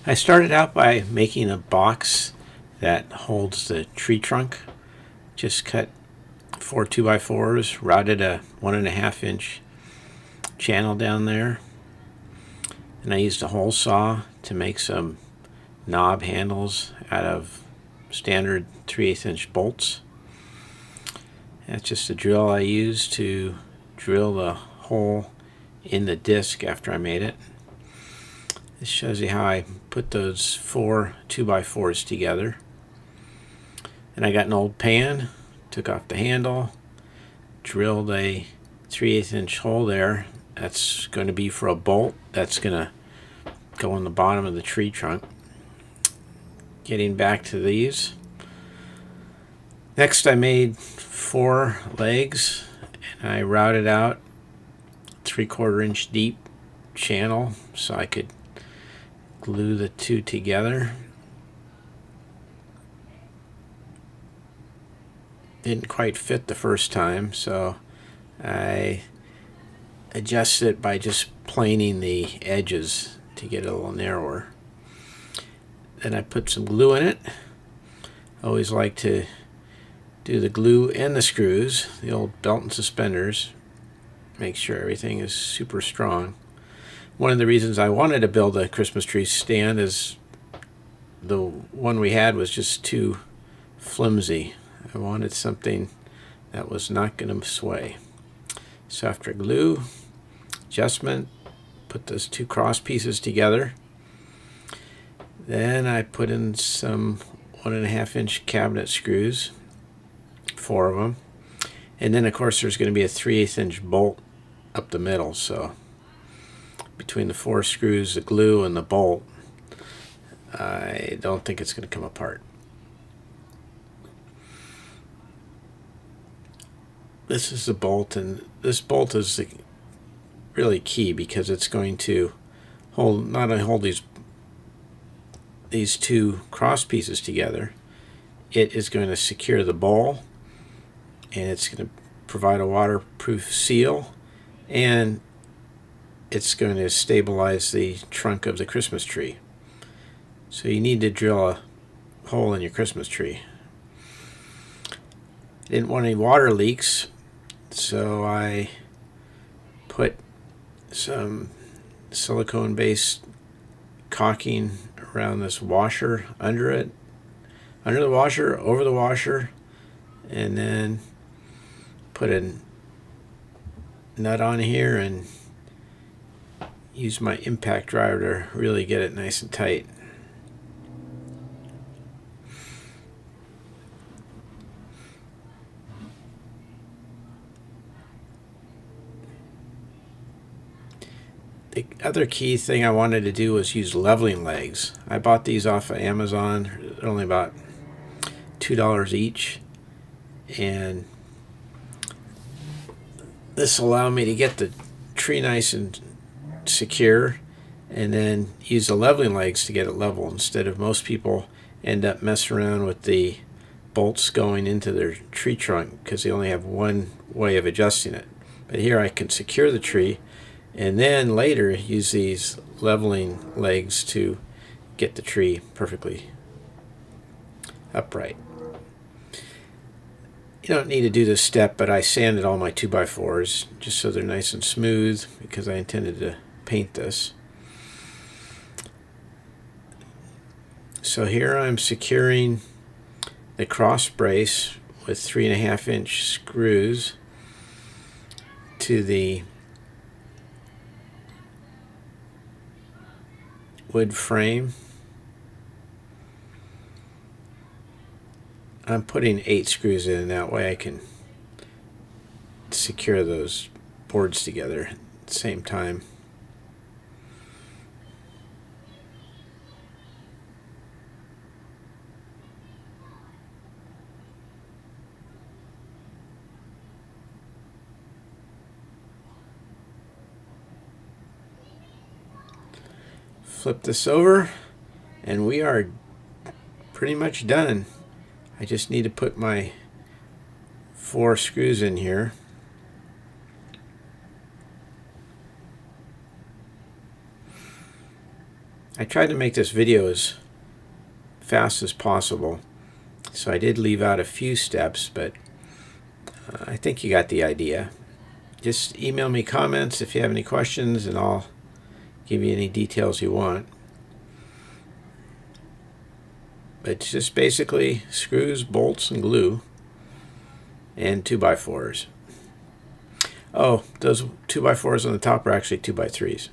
I started out by making a box that holds the tree trunk. Just cut 4 2x4s, routed a 1.5 inch channel down there, and I used a hole saw to make some knob handles out of standard 3/8 inch bolts. That's just a drill I used to drill the hole in the disc after I made it. This shows you how I put those 4 2x4s together. And I got an old pan, took off the handle, drilled a 3/8 inch hole there. That's going to be for a bolt that's going to go in the bottom of the tree trunk. Getting back to these. Next I made 4 legs, and I routed out 3/4 inch deep channel so I could glue the two together. Didn't quite fit the first time, so I adjusted it by just planing the edges to get it a little narrower. Then I put some glue in it. I always like to do the glue and the screws, the old belt and suspenders. Make sure everything is super strong. One of the reasons I wanted to build a Christmas tree stand is the one we had was just too flimsy. I wanted something that was not going to sway. So after glue, adjustment, put those 2 cross pieces together. Then I put in some 1.5 inch cabinet screws, 4 of them. And then of course there's going to be a 3/8 inch bolt up the middle. So between the 4 screws, the glue, and the bolt, I don't think it's going to come apart. This is the bolt, and this bolt is really key because it's going to hold, not only hold these 2 cross pieces together, it is going to secure the bowl, and it's going to provide a waterproof seal, and it's going to stabilize the trunk of the Christmas tree. So you need to drill a hole in your Christmas tree. Didn't want any water leaks, so I put some silicone-based caulking around this washer, under it, under the washer, over the washer, and then put a nut on here and use my impact driver to really get it nice and tight. The other key thing I wanted to do was use leveling legs. I bought these off of Amazon. They're only about $2 each, and this allowed me to get the tree nice and secure, and then use the leveling legs to get it level, instead of most people end up messing around with the bolts going into their tree trunk because they only have one way of adjusting it. But here I can secure the tree and then later use these leveling legs to get the tree perfectly upright. You don't need to do this step, but I sanded all my 2x4s just so they're nice and smooth because I intended to paint this. So here I'm securing the cross brace with 3.5 inch screws to the wood frame. I'm putting 8 screws in, that way I can secure those boards together at the same time. Flip this over and we are pretty much done. I just need to put my 4 screws in here. I tried to make this video as fast as possible, so I did leave out a few steps, but I think you got the idea. Just email me comments if you have any questions, and I'll give you any details you want. It's just basically screws, bolts, and glue, and 2x4s. Oh, those 2x4s on the top are actually 2x3s.